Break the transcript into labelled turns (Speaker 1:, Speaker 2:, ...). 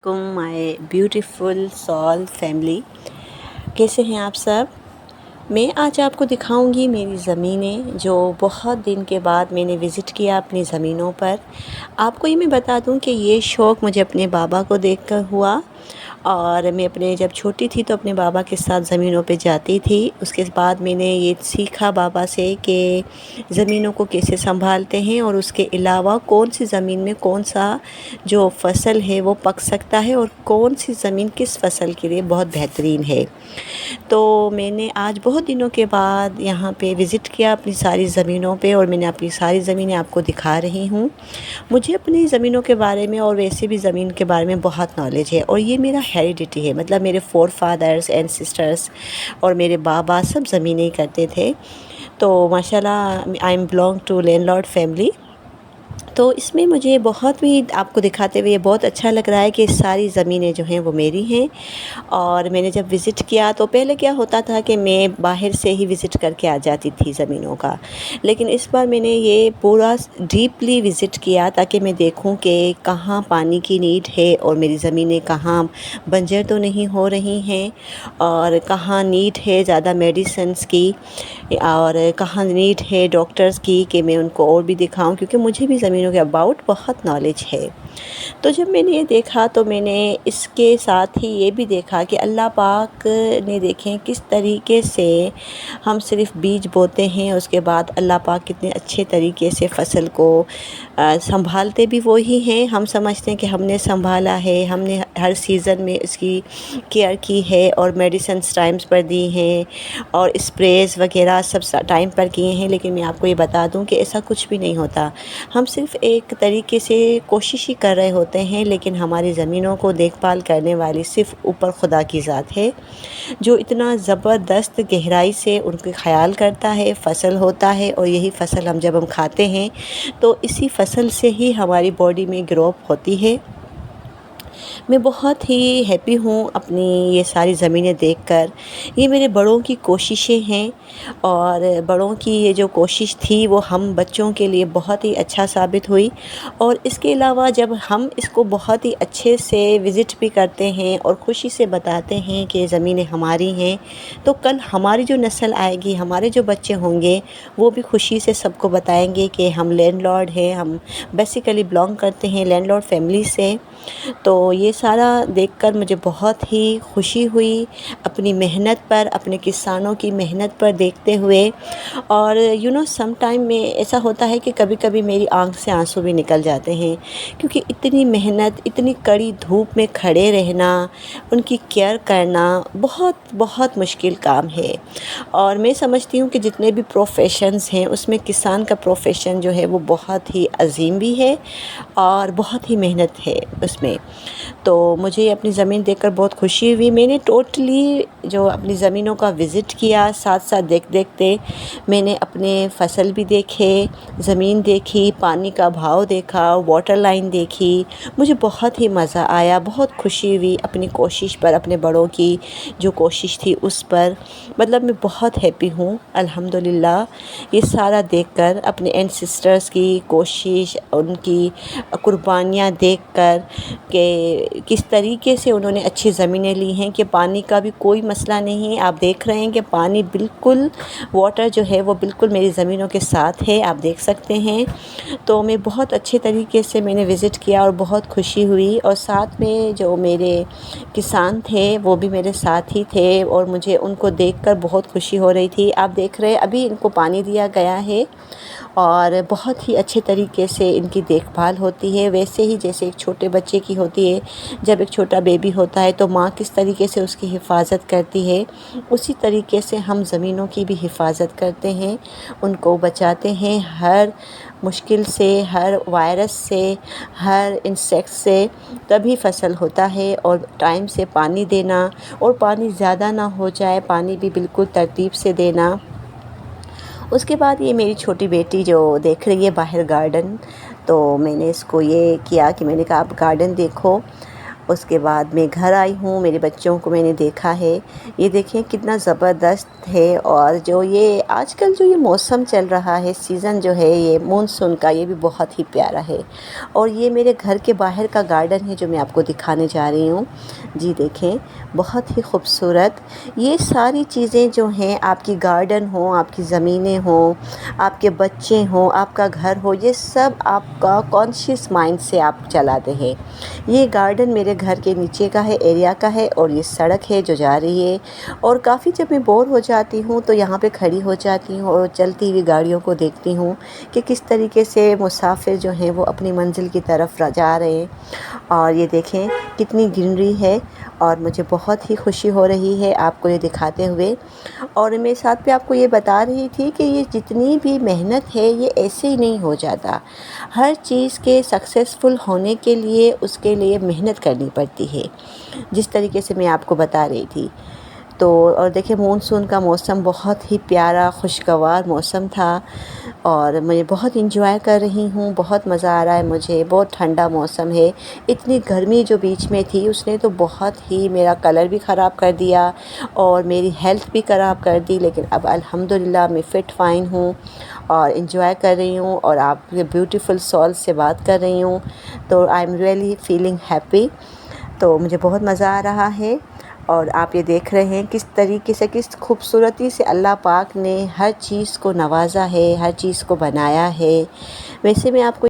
Speaker 1: My beautiful sol family, कैसे हैं आप सब। मैं आज आपको दिखाऊंगी मेरी ज़मीनें जो बहुत दिन के बाद मैंने विज़िट किया अपनी ज़मीनों पर। आपको ये मैं बता दूं कि ये शौक़ मुझे अपने बाबा को देखकर हुआ और मैं अपने जब छोटी थी तो अपने बाबा के साथ ज़मीनों पे जाती थी। उसके बाद मैंने ये सीखा बाबा से कि ज़मीनों को कैसे संभालते हैं और उसके अलावा कौन सी ज़मीन में कौन सा जो फसल है वो पक सकता है और कौन सी ज़मीन किस फसल के लिए बहुत बेहतरीन है। तो मैंने आज बहुत दिनों के बाद यहाँ पे विज़िट किया अपनी सारी ज़मीनों पे और मैंने अपनी सारी ज़मीनें आपको दिखा रही हूँ। मुझे अपनी ज़मीनों के बारे में और वैसे भी ज़मीन के बारे में बहुत नॉलेज है और ये मेरा हेरिडिटी है, मतलब मेरे फोर फादर्स एंड सिस्टर्स और मेरे बाबा सब ज़मीनें करते थे। तो माशाल्लाह I am belong to landlord family. तो इसमें मुझे बहुत भी आपको दिखाते हुए बहुत अच्छा लग रहा है कि सारी ज़मीनें जो हैं वो मेरी हैं। और मैंने जब विज़िट किया तो पहले क्या होता था कि मैं बाहर से ही विज़िट करके आ जाती थी ज़मीनों का, लेकिन इस बार मैंने ये पूरा डीपली विज़िट किया ताकि मैं देखूं कि कहाँ पानी की नीड है और मेरी ज़मीनें कहाँ बंजर तो नहीं हो रही हैं और कहाँ नीड है ज़्यादा मेडिसिन्स की और कहाँ नीड है डॉक्टर्स की कि मैं उनको और भी दिखाऊं, क्योंकि मुझे भी ज़मीनों के अबाउट बहुत नॉलेज है। तो जब मैंने ये देखा तो मैंने इसके साथ ही ये भी देखा कि अल्लाह पाक ने देखें किस तरीके से हम सिर्फ़ बीज बोते हैं, उसके बाद अल्लाह पाक कितने अच्छे तरीके से फ़सल को संभालते भी वही हैं। हम समझते हैं कि हमने संभाला है, हमने हर सीज़न में इसकी केयर की है और मेडिसिन्स टाइम्स पर दी हैं और स्प्रेज़ वगैरह सब टाइम पर किए हैं, लेकिन मैं आपको ये बता दूं कि ऐसा कुछ भी नहीं होता। हम सिर्फ़ एक तरीके से कोशिश ही कर रहे होते हैं, लेकिन हमारी ज़मीनों को देखभाल करने वाली सिर्फ़ ऊपर खुदा की ज़ात है जो इतना ज़बरदस्त गहराई से उनके ख़याल करता है। फ़सल होता है और यही फ़सल जब हम खाते हैं तो इसी फ़सल से ही हमारी बॉडी में ग्रोथ होती है। मैं बहुत ही हैप्पी हूँ अपनी ये सारी ज़मीनें देखकर। ये मेरे बड़ों की कोशिशें हैं और बड़ों की ये जो कोशिश थी वो हम बच्चों के लिए बहुत ही अच्छा साबित हुई। और इसके अलावा जब हम इसको बहुत ही अच्छे से विज़िट भी करते हैं और ख़ुशी से बताते हैं कि ज़मीनें हमारी हैं, तो कल हमारी जो नस्ल आएगी, हमारे जो बच्चे होंगे, वो भी खुशी से सबको बताएंगे कि हम लैंडलॉर्ड हैं, हम बेसिकली बिलोंग करते हैं लैंडलॉर्ड फैमिली से। तो ये सारा देखकर मुझे बहुत ही खुशी हुई अपनी मेहनत पर, अपने किसानों की मेहनत पर देखते हुए। और सम टाइम में ऐसा होता है कि कभी कभी मेरी आंख से आंसू भी निकल जाते हैं, क्योंकि इतनी मेहनत, इतनी कड़ी धूप में खड़े रहना, उनकी केयर करना बहुत बहुत मुश्किल काम है। और मैं समझती हूँ कि जितने भी प्रोफेशंस हैं उसमें किसान का प्रोफेशन जो है वो बहुत ही अजीम भी है और बहुत ही मेहनत है उसमें। तो मुझे अपनी ज़मीन देखकर बहुत खुशी हुई। मैंने टोटली जो अपनी ज़मीनों का विज़िट किया, साथ साथ देखते मैंने अपने फसल भी देखे, ज़मीन देखी, पानी का भाव देखा, वाटर लाइन देखी। मुझे बहुत ही मज़ा आया, बहुत खुशी हुई अपनी कोशिश पर, अपने बड़ों की जो कोशिश थी उस पर। मतलब मैं बहुत हैप्पी हूँ अल्हम्दुलिल्लाह ये सारा देखकर, अपने एंसेस्टर्स की कोशिश, उनकी कुर्बानियाँ देखकर कि किस तरीके से उन्होंने अच्छी ज़मीनें ली हैं, कि पानी का भी कोई मसला नहीं है। आप देख रहे हैं कि पानी बिल्कुल, वाटर जो है वो बिल्कुल मेरी ज़मीनों के साथ है, आप देख सकते हैं। तो मैं बहुत अच्छे तरीके से मैंने विज़िट किया और बहुत खुशी हुई। और साथ में जो मेरे किसान थे वो भी मेरे साथ ही थे और मुझे उनको देखकर बहुत खुशी हो रही थी। आप देख रहे हैं अभी इनको पानी दिया गया है और बहुत ही अच्छे तरीके से इनकी देखभाल होती है, वैसे ही जैसे एक छोटे बच्चे की होती है। जब एक छोटा बेबी होता है तो माँ किस तरीके से उसकी हिफाजत करती है, उसी तरीके से हम ज़मीनों की भी हिफाजत करते हैं, उनको बचाते हैं हर मुश्किल से, हर वायरस से, हर इंसेक्ट से। तभी फसल होता है। और टाइम से पानी देना, और पानी ज़्यादा ना हो जाए, पानी भी बिल्कुल तरतीब से देना। उसके बाद ये मेरी छोटी बेटी जो देख रही है बाहर गार्डन, तो मैंने इसको ये किया कि मैंने कहा आप गार्डन देखो। اس کے بعد میں گھر آئی ہوں، میرے بچوں کو میں نے دیکھا ہے، یہ دیکھیں کتنا زبردست ہے۔ اور جو یہ آج کل جو یہ موسم چل رہا ہے، سیزن جو ہے یہ مونسون کا، یہ بھی بہت ہی پیارا ہے۔ اور یہ میرے گھر کے باہر کا گارڈن ہے جو میں آپ کو دکھانے جا رہی ہوں، جی دیکھیں بہت ہی خوبصورت۔ یہ ساری چیزیں جو ہیں، آپ کی گارڈن ہوں، آپ کی زمینیں ہوں، آپ کے بچے ہوں، آپ کا گھر ہو، یہ سب آپ کا کانشیس مائنڈ سے آپ چلاتے ہیں۔ یہ گارڈن میرے گھر کے نیچے کا ہے، ایریا کا ہے، اور یہ سڑک ہے جو جا رہی ہے۔ اور کافی جب میں بور ہو جاتی ہوں تو یہاں پہ کھڑی ہو جاتی ہوں اور چلتی ہوئی گاڑیوں کو دیکھتی ہوں کہ کس طریقے سے مسافر جو ہیں وہ اپنی منزل کی طرف جا رہے ہیں۔ اور یہ دیکھیں کتنی گرینری ہے، اور مجھے بہت ہی خوشی ہو رہی ہے آپ کو یہ دکھاتے ہوئے۔ اور میں ساتھ پہ آپ کو یہ بتا رہی تھی کہ یہ جتنی بھی محنت ہے یہ ایسے ہی نہیں ہو جاتا، ہر چیز کے سکسیسفل ہونے کے لیے اس کے لیے محنت کرنی پڑتی ہے، جس طریقے سے میں آپ کو بتا رہی تھی۔ تو اور دیکھیں مونسون کا موسم بہت ہی پیارا خوشگوار موسم تھا، اور میں بہت انجوائے کر رہی ہوں، بہت مزہ آ رہا ہے مجھے، بہت ٹھنڈا موسم ہے۔ اتنی گرمی جو بیچ میں تھی اس نے تو بہت ہی میرا کلر بھی خراب کر دیا اور میری ہیلتھ بھی خراب کر دی، لیکن اب الحمدللہ میں فٹ فائن ہوں اور انجوائے کر رہی ہوں، اور آپ کے بیوٹیفل سول سے بات کر رہی ہوں، تو I am really feeling happy. تو مجھے بہت مزہ آ رہا ہے، اور آپ یہ دیکھ رہے ہیں کس طریقے سے، کس خوبصورتی سے اللہ پاک نے ہر چیز کو نوازا ہے، ہر چیز کو بنایا ہے۔ ویسے میں آپ کو